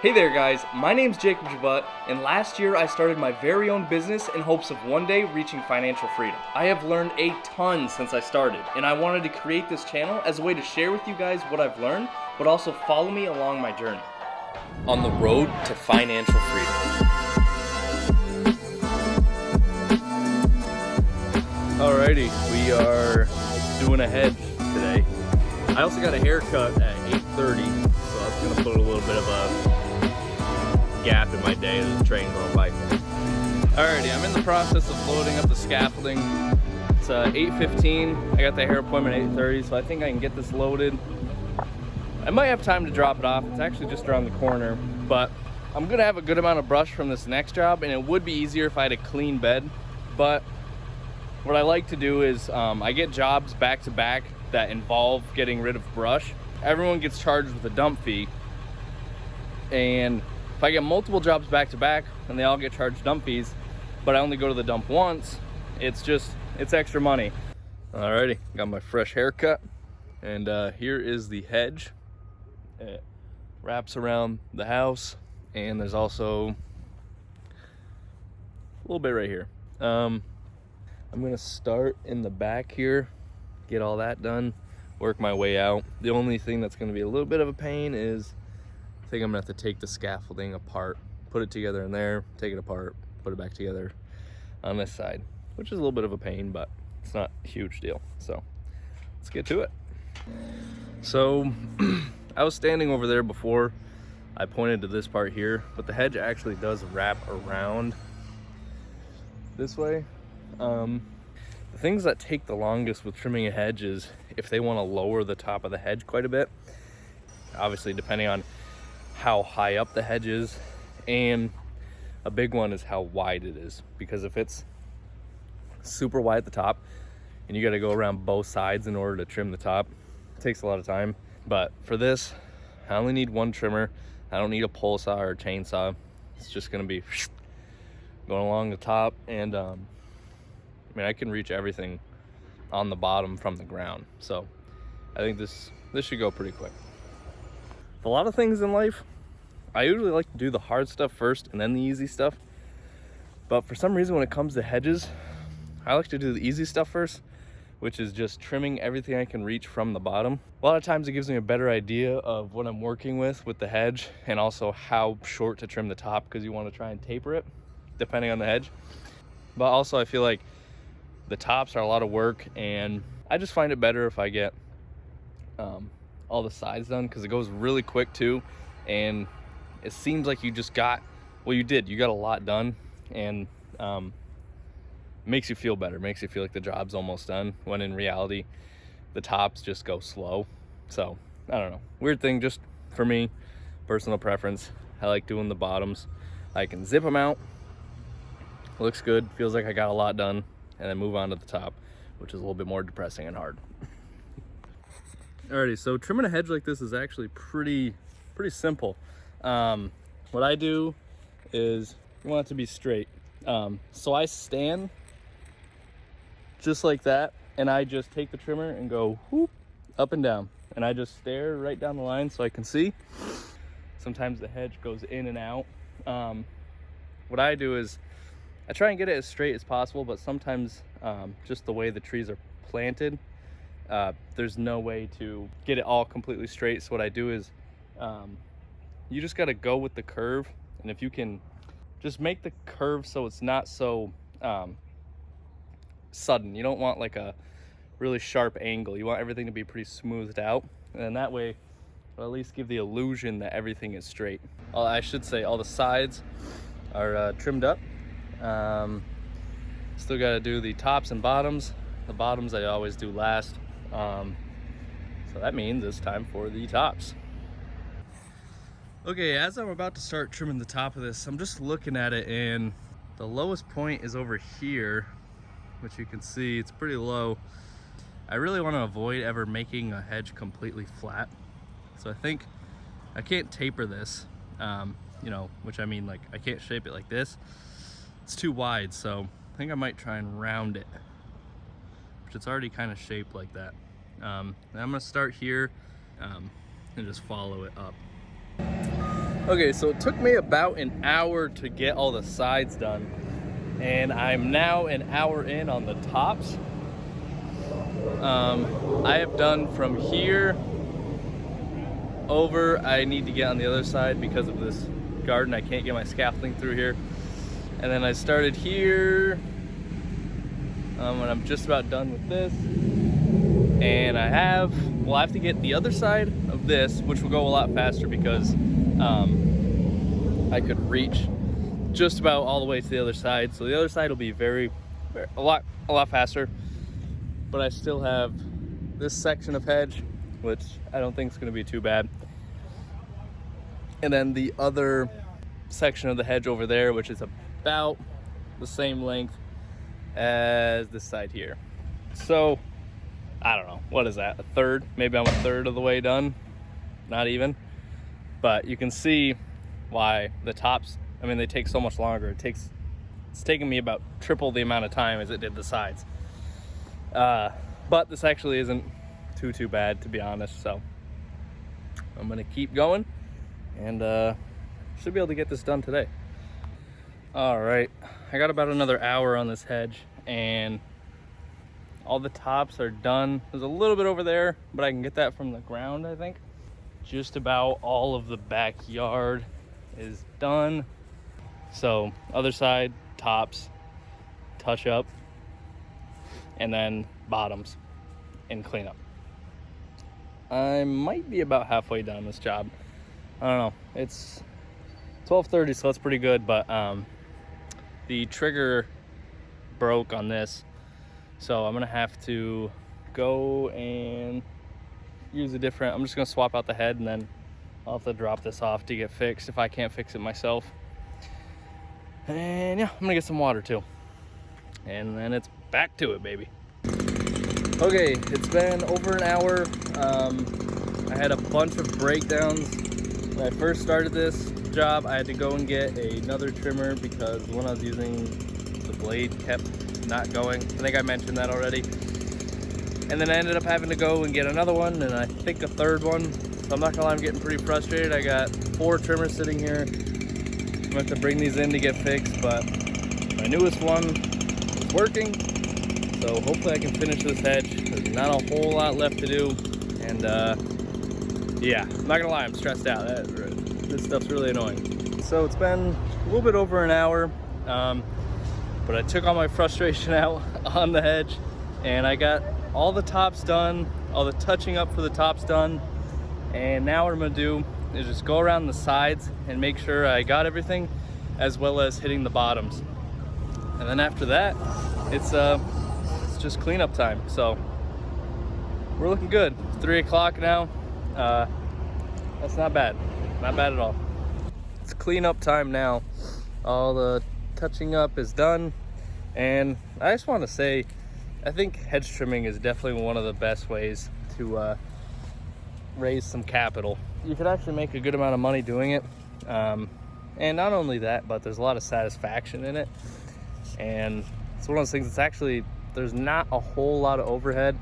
Hey there guys, my name's Jacob Jabut, and last year I started my very own business in hopes of one day reaching financial freedom. I have learned a ton since I started, and I wanted to create this channel as a way to share with you guys what I've learned, but also follow me along my journey. On the road to financial freedom. Alrighty, we are doing a hedge today. I also got a haircut at 8:30, so that's gonna put a little bit of a gap in my day. There's a train going by. Alrighty, I'm in the process of loading up the scaffolding. It's 8:15. I got the hair appointment at 8:30, so I think I can get this loaded. I might have time to drop it off. It's actually just around the corner, but I'm gonna have a good amount of brush from this next job, and it would be easier if I had a clean bed. But what I like to do is I get jobs back to back that involve getting rid of brush. Everyone gets charged with a dump fee, and if I get multiple jobs back to back and they all get charged dump fees, but I only go to the dump once, it's extra money. Alrighty, got my fresh haircut, and here is the hedge. It wraps around the house, and there's also a little bit right here. I'm gonna start in the back here, get all that done, work my way out. The only thing that's gonna be a little bit of a pain is I think I'm gonna have to take the scaffolding apart, put it together in there, take it apart, put it back together on this side, which is a little bit of a pain, but it's not a huge deal. So let's get to it. So I was standing over there before I pointed to this part here, but the hedge actually does wrap around this way. The things that take the longest with trimming a hedge is if they want to lower the top of the hedge quite a bit, obviously depending on how high up the hedge is, and a big one is how wide it is, because if it's super wide at the top and you got to go around both sides in order to trim the top, it takes a lot of time. But for this, I only need one trimmer. I don't need a pole saw or a chainsaw. It's just going to be going along the top, and I mean, I can reach everything on the bottom from the ground, so I think this should go pretty quick. A lot of things in life, I usually like to do the hard stuff first and then the easy stuff, but for some reason when it comes to hedges, I like to do the easy stuff first, which is just trimming everything I can reach from the bottom. A lot of times it gives me a better idea of what I'm working with the hedge, and also how short to trim the top, because you want to try and taper it depending on the hedge. But also I feel like the tops are a lot of work, and I just find it better if I get all the sides done, because it goes really quick too, and it seems like you just got, well, you got a lot done, and makes you feel better, makes you feel like the job's almost done, when in reality the tops just go slow. So I don't know, weird thing, just for me, personal preference. I like doing the bottoms. I can zip them out, looks good, feels like I got a lot done, and then move on to the top, which is a little bit more depressing and hard. Alrighty, so trimming a hedge like this is actually pretty simple. What I do is, you want it to be straight. So I stand just like that, and I just take the trimmer and go whoop, up and down, and I just stare right down the line so I can see. Sometimes the hedge goes in and out. What I do is I try and get it as straight as possible, but sometimes just the way the trees are planted, there's no way to get it all completely straight. So what I do is you just got to go with the curve, and if you can just make the curve so it's not so sudden. You don't want like a really sharp angle. You want everything to be pretty smoothed out, and then that way it'll at least give the illusion that everything is straight. I should say all the sides are trimmed up. Still got to do the tops and bottoms. The bottoms I always do last, so that means it's time for the tops. Okay, as I'm about to start trimming the top of this, I'm just looking at it, and the lowest point is over here, which you can see it's pretty low. I really want to avoid ever making a hedge completely flat, so I think I can't taper this, which I mean, like, I can't shape it like this. It's too wide, so I think I might try and round it, which it's already kind of shaped like that. I'm gonna start here and just follow it up. Okay, so it took me about an hour to get all the sides done, and I'm now an hour in on the tops. I have done from here over. I need to get on the other side because of this garden. I can't get my scaffolding through here. And then I started here, and I'm just about done with this. And I have to get the other side of this, which will go a lot faster because I could reach just about all the way to the other side. So the other side will be a lot faster. But I still have this section of hedge, which I don't think is going to be too bad. And then the other section of the hedge over there, which is about the same length as this side here. So I don't know, what is that, a third? Maybe I'm a third of the way done, not even. But you can see why the tops, I mean, they take so much longer. It's taken me about triple the amount of time as it did the sides. But this actually isn't too bad, to be honest. So I'm gonna keep going, and should be able to get this done today. All right, I got about another hour on this hedge, and all the tops are done. There's a little bit over there, but I can get that from the ground, I think. Just about all of the backyard is done. So other side, tops, touch up, and then bottoms and cleanup. I might be about halfway done this job. I don't know. It's 12:30, so that's pretty good, but the trigger broke on this, so I'm gonna have to go and use a different, I'm just gonna swap out the head, and then I'll have to drop this off to get fixed if I can't fix it myself. And yeah, I'm gonna get some water too, and then it's back to it, baby. Okay, it's been over an hour. I had a bunch of breakdowns. When I first started this job, I had to go and get another trimmer because the one I was using, the blade kept not going. I think I mentioned that already. And then I ended up having to go and get another one, and I think a third one. So I'm not gonna lie, I'm getting pretty frustrated. I got 4 trimmers sitting here. I'm gonna have to bring these in to get fixed, but my newest one is working. So hopefully I can finish this hedge. There's not a whole lot left to do. And yeah, I'm not gonna lie, I'm stressed out. This stuff's really annoying. So it's been a little bit over an hour, but I took all my frustration out on the hedge, and I got all the tops done, all the touching up for the tops done. And now what I'm gonna do is just go around the sides and make sure I got everything, as well as hitting the bottoms. And then after that, it's just cleanup time. So we're looking good. It's 3 o'clock now. That's not bad at all. It's cleanup time now. All the touching up is done, and I just want to say, I think hedge trimming is definitely one of the best ways to raise some capital. You could actually make a good amount of money doing it, and not only that, but there's a lot of satisfaction in it. And it's one of those things that's actually, there's not a whole lot of overhead.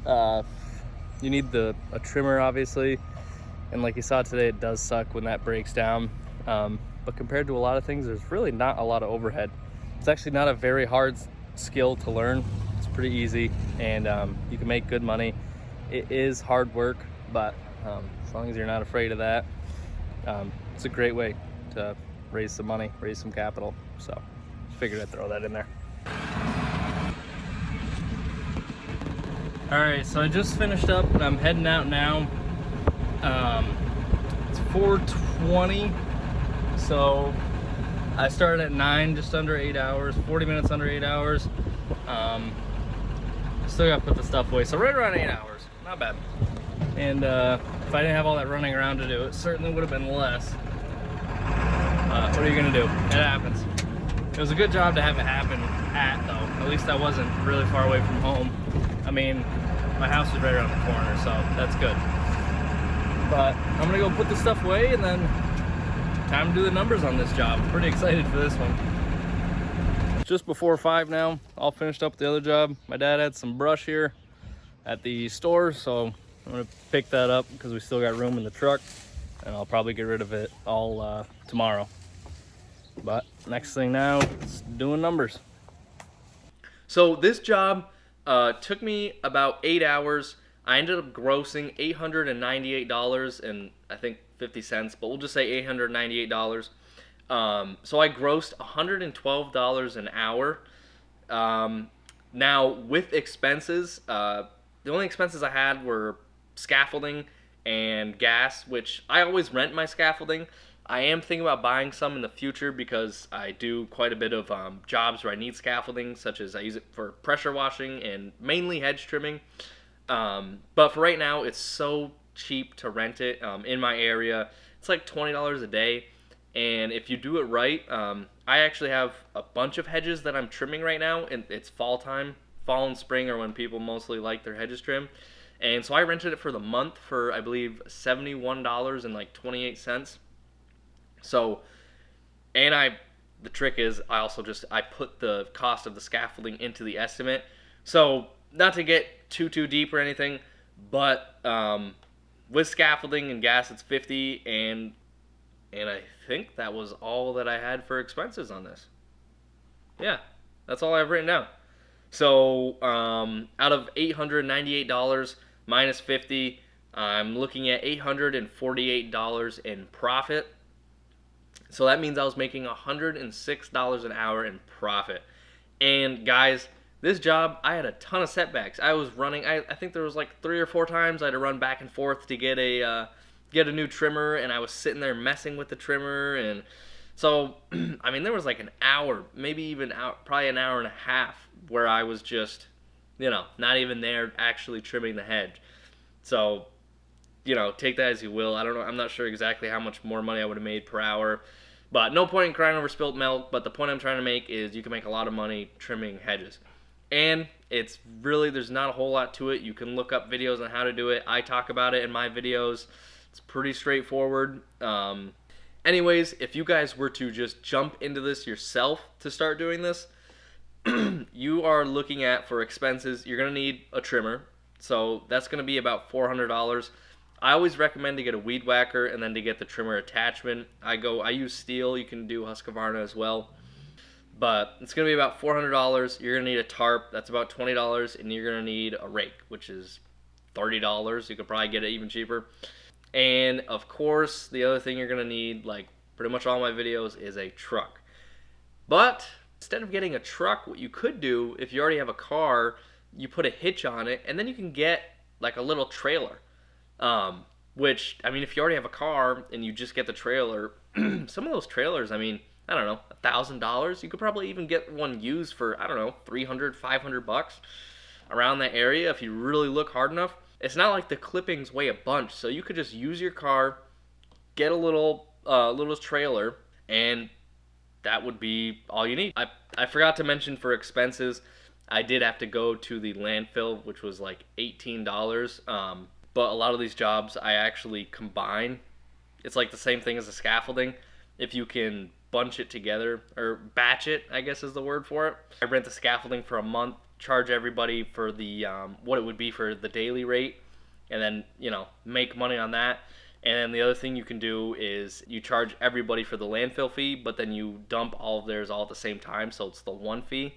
You need a trimmer, obviously, and like you saw today, it does suck when that breaks down, but compared to a lot of things, there's really not a lot of overhead. It's actually not a very hard skill to learn. It's pretty easy, and you can make good money. It is hard work, but as long as you're not afraid of that, it's a great way to raise some money, raise some capital. So just figured I'd throw that in there. All right, so I just finished up and I'm heading out now. It's 4:20, so I started at 9, just under 8 hours, 40 minutes under 8 hours. Still gotta put the stuff away, so right around 8 hours, not bad. And if I didn't have all that running around to do, it certainly would have been less. What are you gonna do? It happens. It was a good job to have it happen at, though. At least I wasn't really far away from home. I mean, my house is right around the corner, so that's good. But I'm gonna go put this stuff away, and then time to do the numbers on this job. I'm pretty excited for this one. It's just before 5 now, all finished up with the other job. My dad had some brush here at the store, so I'm gonna pick that up because we still got room in the truck. and I'll probably get rid of it all tomorrow. But next thing now is doing numbers. So this job took me about 8 hours. I ended up grossing $898 and I think 50 cents, but we'll just say $898. So I grossed $112 an hour. Now with expenses, the only expenses I had were scaffolding and gas, which I always rent my scaffolding. I am thinking about buying some in the future because I do quite a bit of jobs where I need scaffolding, such as I use it for pressure washing and mainly hedge trimming. But for right now, it's so cheap to rent it in my area. It's like $20 a day. And if you do it right, I actually have a bunch of hedges that I'm trimming right now, and it's fall time. Fall and spring are when people mostly like their hedges trimmed. And so I rented it for the month for, I believe, $71.28. So, and the trick is I put the cost of the scaffolding into the estimate. So, not to get too deep or anything, but with scaffolding and gas, it's 50, and I think that was all that I had for expenses on this. Yeah, that's all I have written down. So, out of $898 minus 50, I'm looking at $848 in profit. So that means I was making $106 an hour in profit. And guys, this job, I had a ton of setbacks. I was running, I think there was like 3 or 4 times I had to run back and forth to get a new trimmer, and I was sitting there messing with the trimmer. And so, I mean, there was like an hour, maybe even probably an hour and a half where I was just, not even there actually trimming the hedge. So, take that as you will. I don't know. I'm not sure exactly how much more money I would have made per hour. But no point in crying over spilt milk. But the point I'm trying to make is you can make a lot of money trimming hedges. And it's really, there's not a whole lot to it. You can look up videos on how to do it. I talk about it in my videos. It's pretty straightforward. Anyways, if you guys were to just jump into this yourself to start doing this, you are looking at, for expenses, you're going to need a trimmer. So that's going to be about $400. I always recommend to get a weed whacker and then to get the trimmer attachment. I use steel. You can do Husqvarna as well. But it's going to be about $400. You're going to need a tarp. That's about $20. And you're going to need a rake, which is $30. You could probably get it even cheaper. And, of course, the other thing you're going to need, like pretty much all my videos, is a truck. But instead of getting a truck, what you could do, if you already have a car, you put a hitch on it, and then you can get like a little trailer. Which, I mean, if you already have a car and you just get the trailer, some of those trailers, I mean, I don't know, $1,000. You could probably even get one used for, I don't know, $300, $500 around that area if you really look hard enough. It's not like the clippings weigh a bunch, so you could just use your car, get a little trailer, and that would be all you need. I forgot to mention for expenses, I did have to go to the landfill, which was like $18. But a lot of these jobs I actually combine. It's like the same thing as the scaffolding. If you can bunch it together, or batch it, I guess is the word for it. I rent the scaffolding for a month, charge everybody for the what it would be for the daily rate, and then, make money on that. And then the other thing you can do is you charge everybody for the landfill fee, but then you dump all of theirs all at the same time, so it's the one fee.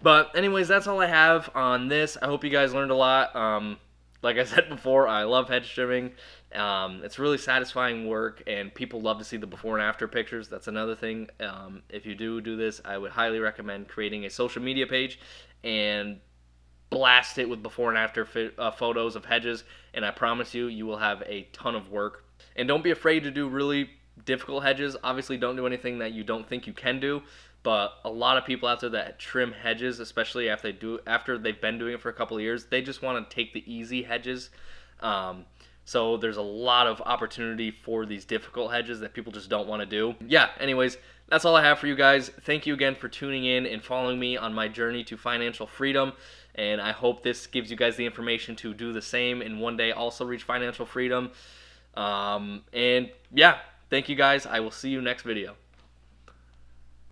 But anyways, that's all I have on this. I hope you guys learned a lot. Like I said before, I love hedge trimming. It's really satisfying work, and people love to see the before and after pictures. That's another thing. If you do this, I would highly recommend creating a social media page and blast it with before and after photos of hedges, and I promise you will have a ton of work. And don't be afraid to do really difficult hedges. Obviously, don't do anything that you don't think you can do. But a lot of people out there that trim hedges, especially after they've been doing it for a couple of years, they just want to take the easy hedges. So there's a lot of opportunity for these difficult hedges that people just don't want to do. Yeah, anyways, that's all I have for you guys. Thank you again for tuning in and following me on my journey to financial freedom. And I hope this gives you guys the information to do the same and one day also reach financial freedom. And yeah, thank you guys. I will see you next video.